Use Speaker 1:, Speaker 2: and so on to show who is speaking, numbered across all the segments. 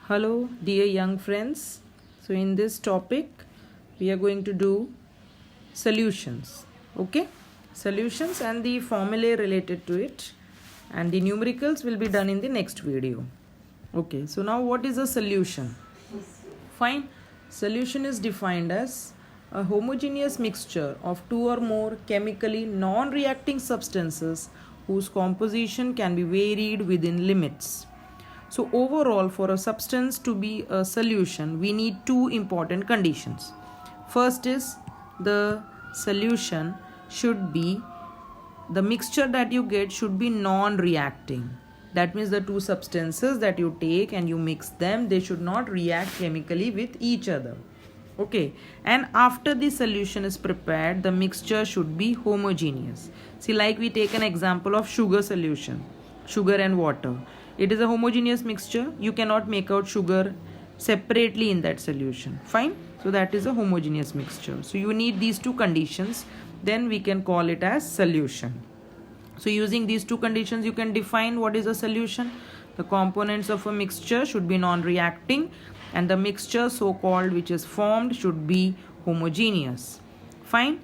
Speaker 1: Hello, dear young friends. So, in this topic, we are going to do solutions. Okay, solutions and the formulae related to it, and the numericals will be done in the next video. Okay, so now what is a solution? Fine. Solution is defined as a homogeneous mixture of two or more chemically non reacting substances whose composition can be varied within limits. So, overall, for a substance to be a solution, we need two important conditions. First is the solution should be, the mixture that you get should be non reacting. That means the two substances that you take and you mix them, they should not react chemically with each other. Okay, and after the solution is prepared, the mixture should be homogeneous. See, like we take an example of sugar solution, sugar and water. It is a homogeneous mixture. You cannot make out sugar separately in that solution. Fine. So that is a homogeneous mixture. So you need these two conditions. Then we can call it as solution. So using these two conditions, you can define what is a solution. The components of a mixture should be non-reacting, and the mixture so-called which is formed should be homogeneous. Fine.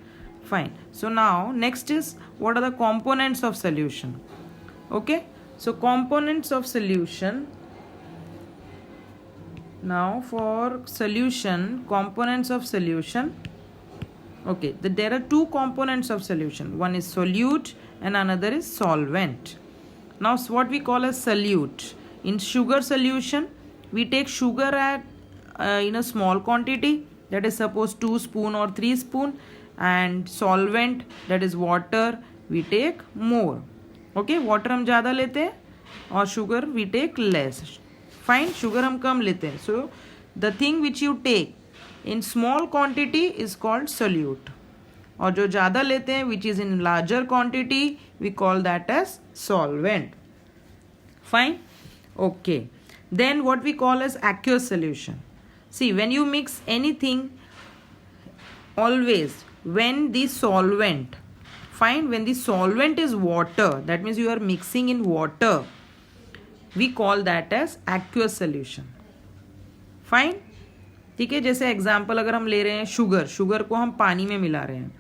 Speaker 1: So now next is, what are the components of solution? Okay. So components of solution. Now for solution, components of solution. Okay, there are two components of solution. One is solute and another is solvent. Now what we call as solute. In sugar solution, we take sugar at in a small quantity, that is suppose 2 spoon or 3 spoon, and solvent, that is water, we take more. Okay, water हम ज़्यादा लेते हैं और sugar we take less. Fine, sugar हम कम लेते हैं. So the thing which you take in small quantity is called solute, और जो ज़्यादा लेते हैं which is in larger quantity we call that as solvent. Fine. Okay, then what we call as aqueous solution. See, when you mix anything, always when the solvent, fine, when the solvent is water, that means you are mixing in water, we call that as aqueous solution. Fine. ठीक है, जैसे example अगर हम ले रहे हैं sugar को हम पानी में मिला रहे हैं,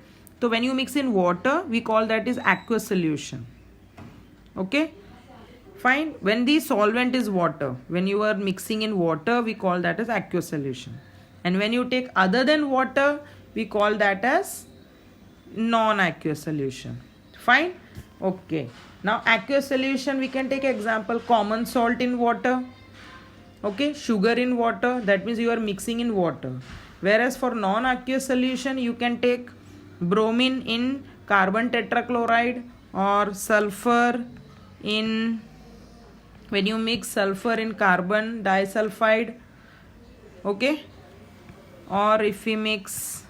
Speaker 1: तो when you mix in water we call that is aqueous solution. Okay, fine. When the solvent is water, when you are mixing in water we call that as aqueous solution, and when you take other than water we call that as non-aqueous solution. Fine. Okay, now aqueous solution, we can take example common salt in water. Okay, sugar in water, that means you are mixing in water. Whereas for non-aqueous solution, you can take bromine in carbon tetrachloride, or sulfur in, when you mix sulfur in carbon disulfide. Okay, or if we mix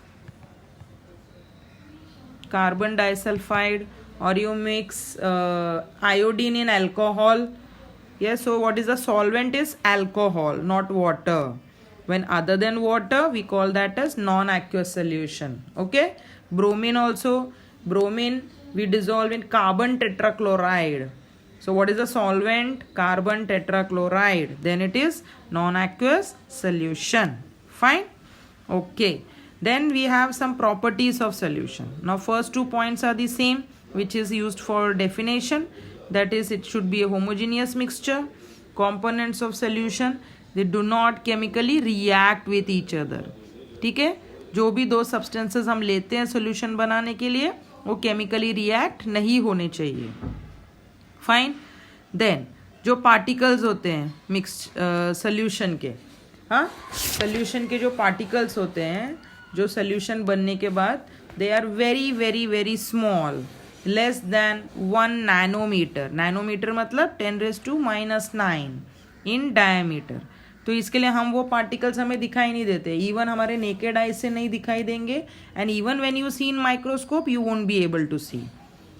Speaker 1: carbon disulfide, or you mix iodine in alcohol. Yes, so what is the solvent is alcohol, not water. When other than water, we call that as non-aqueous solution. Okay, bromine also, bromine we dissolve in carbon tetrachloride. So what is the solvent? Carbon tetrachloride. Then it is non-aqueous solution. Fine. Okay. Then we have some properties of solution. Now first 2 points are the same, which is used for definition. That is, it should be a homogeneous mixture. Components of solution, they do not chemically react with each other. ठीक है, जो भी दो substances हम लेते हैं solution बनाने के लिए, वो chemically react नहीं होने चाहिए. Fine. Then जो particles होते हैं mixed solution के, हाँ, solution के जो particles होते हैं, जो सोल्यूशन बनने के बाद, they are very very very small, less than 1 nanometer. Nanometer मतलब 10⁻⁹ इन डायमीटर. तो इसके लिए हम वो पार्टिकल्स हमें दिखाई नहीं देते, इवन हमारे नेकेड आई से नहीं दिखाई देंगे, and even when you see in microscope you won't be able to see.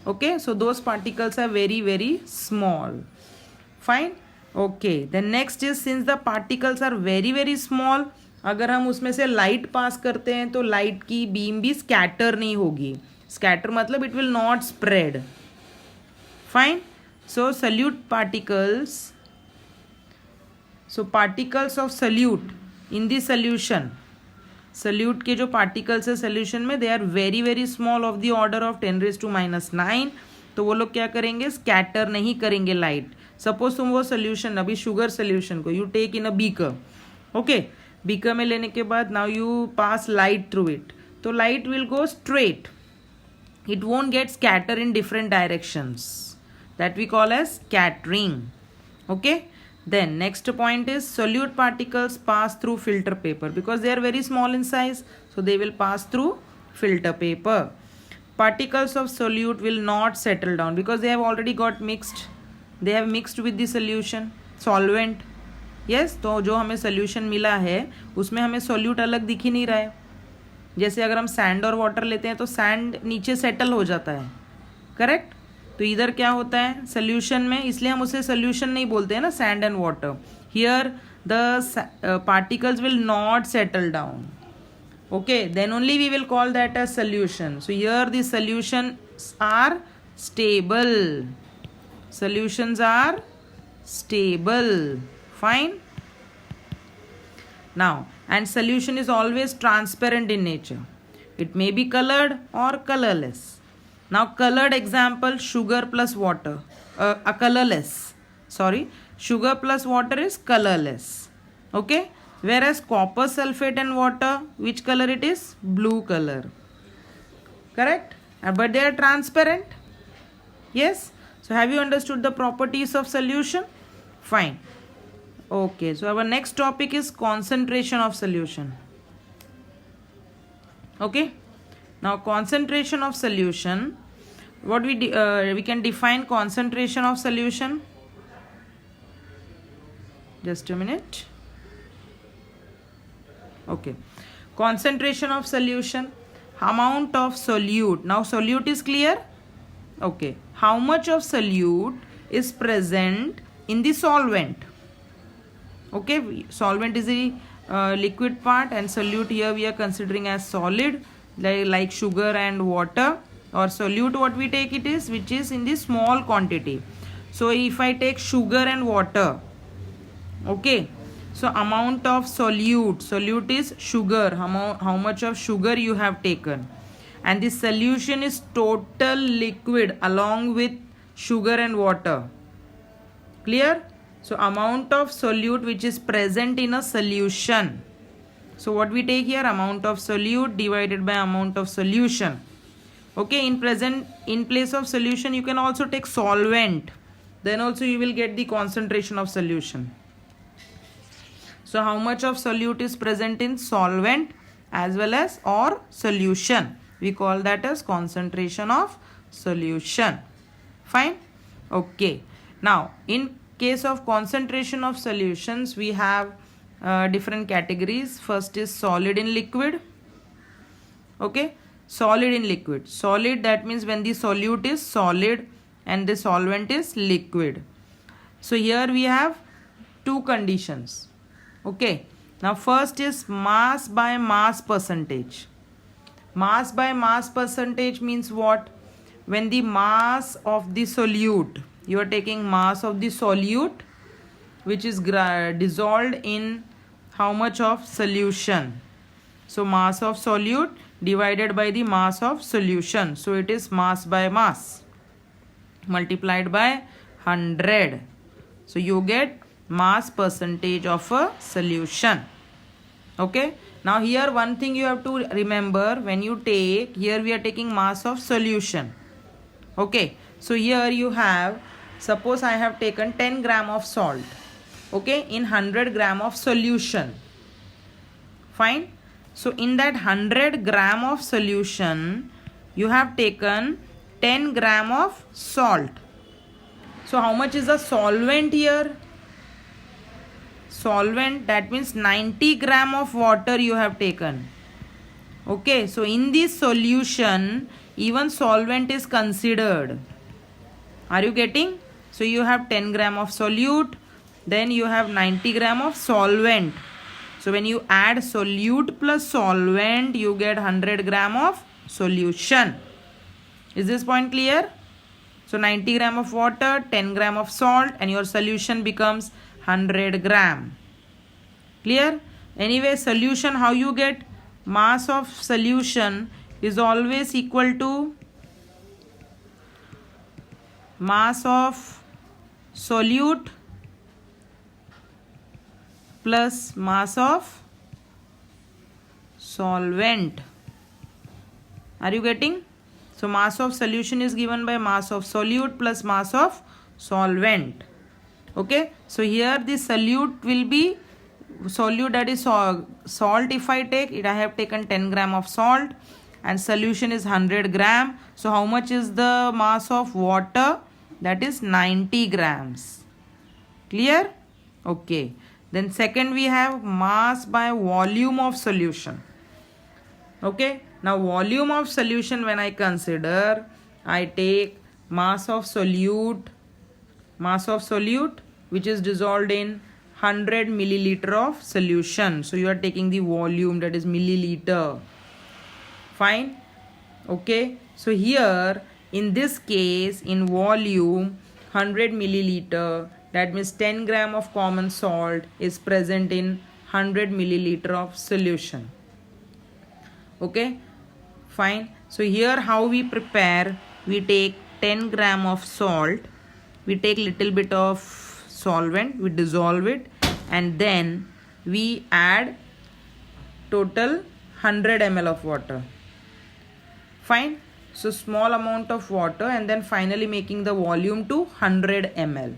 Speaker 1: Okay, so those particles are very very small. Fine. Okay, then next is, since the particles are very very small, अगर हम उसमें से light pass करते हैं तो light की beam भी scatter नहीं होगी. स्कैटर मतलब it will not spread. Fine. So salute particles So particles of solute in the solution, solute के जो particles है solution में, they are very very small of the order of 10⁻⁻⁹. तो वो लोग क्या करेंगे, scatter नहीं करेंगे light. Suppose तुम वो solution, अभी sugar solution को you take in a beaker, okay, beaker में लेने के बाद now you pass light through it, तो light will go straight, it won't get scatter in different directions, that we call as scattering. Okay, then next point is solute particles pass through filter paper because they are very small in size, so they will pass through filter paper. Particles of solute will not settle down because they have already got mixed, they have mixed with the solution solvent. yes, तो जो हमें solution मिला है उसमें हमें solute अलग दिख ही नहीं रहा है. जैसे अगर हम सैंड और वाटर लेते हैं तो सैंड नीचे सेटल हो जाता है, करेक्ट. तो इधर क्या होता है सोल्यूशन में, इसलिए हम उसे सोल्यूशन नहीं बोलते हैं ना, sand and water. Here the particles will not settle down. Okay, then only we will call that as solution. So here the solutions are stable, solutions are stable. Fine. Now, and solution is always transparent in nature. It may be colored or colorless. Now, colored example, sugar plus water, colorless. Sorry, sugar plus water is colorless. Okay, whereas copper sulfate and water, which color it is? Blue color. Correct? But they are transparent. Yes. So, have you understood the properties of solution? Fine. Okay, so our next topic is concentration of solution. Okay, now concentration of solution, what we can define concentration of solution. Just a minute. Okay, concentration of solution, amount of solute. Now solute is clear. Okay, how much of solute is present in the solvent. Okay, solvent is the liquid part and solute here we are considering as solid, like sugar and water, or solute what we take it is which is in the small quantity. So if I take sugar and water, okay, so amount of solute is sugar, how much of sugar you have taken, and the solution is total liquid along with sugar and water. Clear? So amount of solute which is present in a solution. So what we take here, amount of solute divided by amount of solution. Okay, in place of solution you can also take solvent, then also you will get the concentration of solution. So how much of solute is present in solvent as well as or solution, we call that as concentration of solution. Fine. Okay, now in case of concentration of solutions we have different categories. First is solid in liquid. Okay, solid in liquid, solid, that means when the solute is solid and the solvent is liquid. So here we have two conditions. Okay, now first is mass by mass percentage. Mass by mass percentage means what? When the mass of the solute, you are taking mass of the solute which is dissolved in how much of solution. So mass of solute divided by the mass of solution. So it is mass by mass multiplied by 100. So you get mass percentage of a solution. Okay. Now here one thing you have to remember, when you take, here we are taking mass of solution. Okay. So here you have, suppose I have taken 10 gram of salt, okay, in 100 gram of solution. Fine. So in that 100 gram of solution, you have taken 10 gram of salt. So how much is the solvent here? Solvent, that means 90 gram of water you have taken. Okay, so in this solution, even solvent is considered. Are you getting? So you have 10 gram of solute, then you have 90 gram of solvent. So when you add solute plus solvent, you get 100 gram of solution. Is this point clear? So 90 gram of water, 10 gram of salt, and your solution becomes 100 gram. Clear? Anyway, solution, how you get? Mass of solution is always equal to mass of solute plus mass of solvent. Are you getting? So mass of solution is given by mass of solute plus mass of solvent. Okay, so here the solute will be solute, that is salt. If I take it, I have taken 10 gram of salt and solution is 100 gram. So how much is the mass of water? That is 90 grams. Clear? Okay. Then second we have mass by volume of solution. Okay. Now volume of solution, when I consider, I take mass of solute which is dissolved in 100 milliliter of solution. So you are taking the volume, that is milliliter. Fine. Okay. So here in this case, in volume 100 milliliter, that means 10 gram of common salt is present in 100 milliliter of solution. Okay. Fine. So here how we prepare, we take 10 gram of salt, we take little bit of solvent, we dissolve it, and then we add total 100 ml of water. Fine. So small amount of water, and then finally making the volume to 100 ml.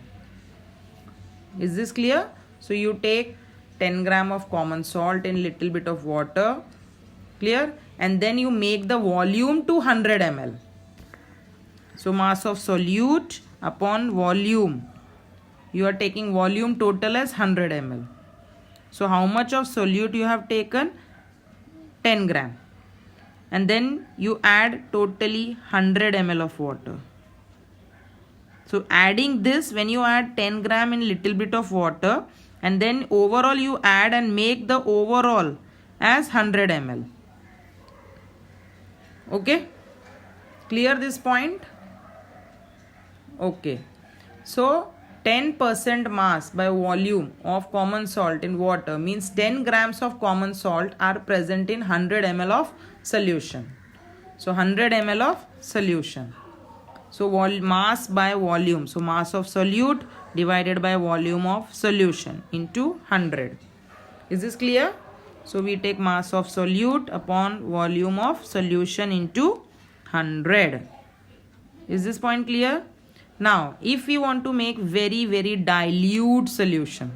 Speaker 1: Is this clear? So you take 10 gram of common salt in little bit of water. Clear? And then you make the volume to 100 ml. So mass of solute upon volume. You are taking volume total as 100 ml. So how much of solute you have taken? 10 gram. And then you add totally 100 ml of water. So adding this, when you add 10 gram in little bit of water, and then overall you add and make the overall as 100 ml. Okay, clear this point? Okay, so 10% mass by volume of common salt in water means 10 grams of common salt are present in 100 ml of solution. So 100 ml of solution. So mass by volume. So mass of solute divided by volume of solution into 100. Is this clear? So we take mass of solute upon volume of solution into 100. Is this point clear? Now, if we want to make very dilute solution,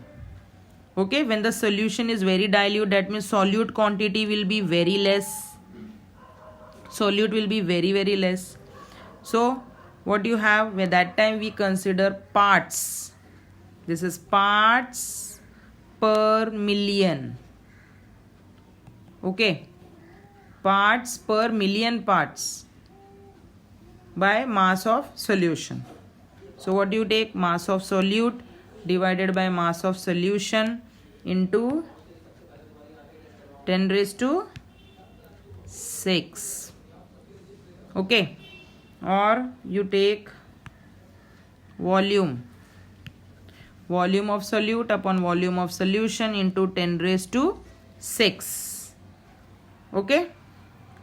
Speaker 1: okay, when the solution is very dilute, that means solute quantity will be very less. Solute will be very less. So what you have, at that time we consider parts. This is parts per million. Okay, parts per million parts by mass of solution. So what do you take? Mass of solute divided by mass of solution into 10 raised to 6. Okay, or you take volume of solute upon volume of solution into 10 raised to 6. Okay,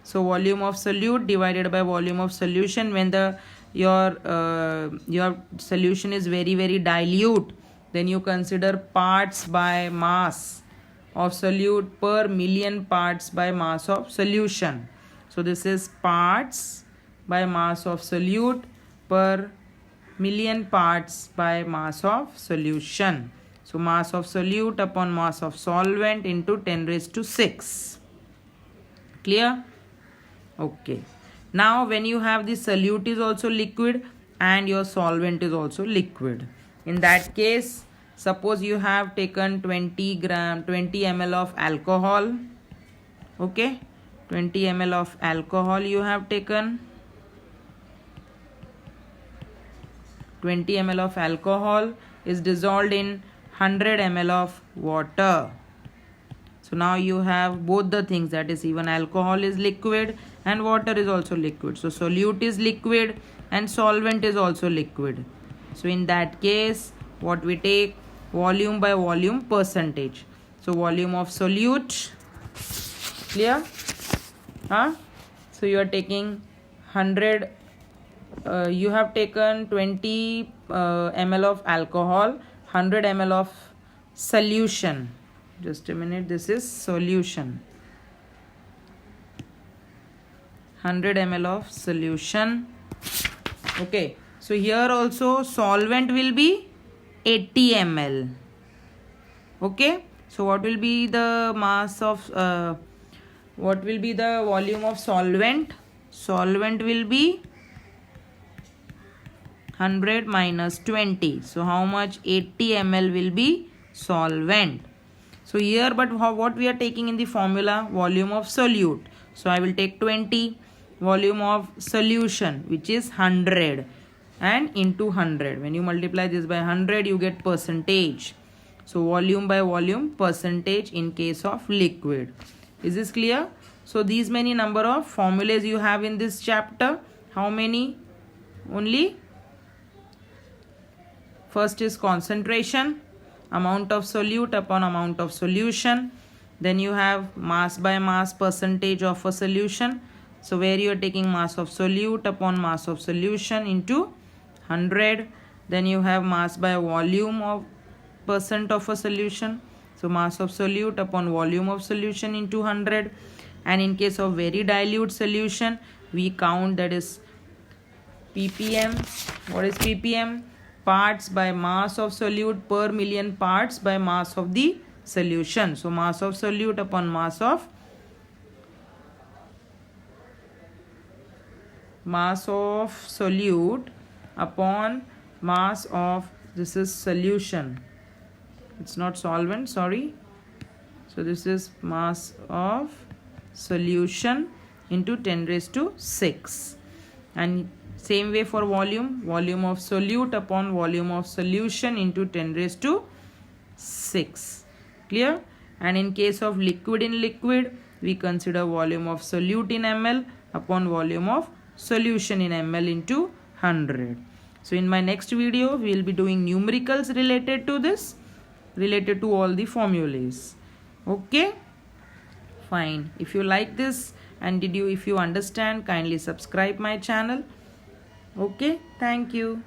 Speaker 1: so volume of solute divided by volume of solution, when your solution is very dilute, then you consider parts by mass of solute per million parts by mass of solution. So this is parts by mass of solute per million parts by mass of solution. So mass of solute upon mass of solvent into 10 raised to 6. Clear? Okay. Now when you have the solute is also liquid and your solvent is also liquid, in that case, suppose you have taken 20 ml of alcohol. Okay, 20 ml of alcohol you have taken. 20 ml of alcohol is dissolved in 100 ml of water. So now you have both the things, that is even alcohol is liquid and water is also liquid. So solute is liquid and solvent is also liquid. So in that case, what we take? Volume by volume percentage. So volume of solute, clear? So you are taking 100, you have taken 20 ml of alcohol, 100 ml of solution. Just a minute, this is solution. 100 ml of solution. Okay, so here also solvent will be 80 ml. Okay, so what will be the mass of what will be the volume of solvent? Solvent will be 100 minus 20. So how much? 80 ml will be solvent. So here, but what we are taking in the formula? Volume of solute. So I will take 20. Volume of solution, which is 100, and into 100. When you multiply this by 100, you get percentage. So volume by volume, percentage in case of liquid. Is this clear? So these many number of formulas you have in this chapter. How many? Only. First is concentration, amount of solute upon amount of solution. Then you have mass by mass, percentage of a solution. So where you are taking mass of solute upon mass of solution into 100. Then you have mass by volume of percent of a solution. So mass of solute upon volume of solution into 100. And in case of very dilute solution, we count, that is ppm. What is ppm? Parts by mass of solute per million parts by mass of the solution. So mass of solute upon mass of solute upon mass of, this is solution, it's not solvent, sorry. So this is mass of solution into 10 raised to 6. And same way for volume, volume of solute upon volume of solution into 10 raised to 6. Clear? And in case of liquid in liquid, we consider volume of solute in ml upon volume of solution in ml into 100. So in my next video, we will be doing numericals related to this, related to all the formulas. Okay, fine. If you like this and if you understand, kindly subscribe my channel. Okay, thank you.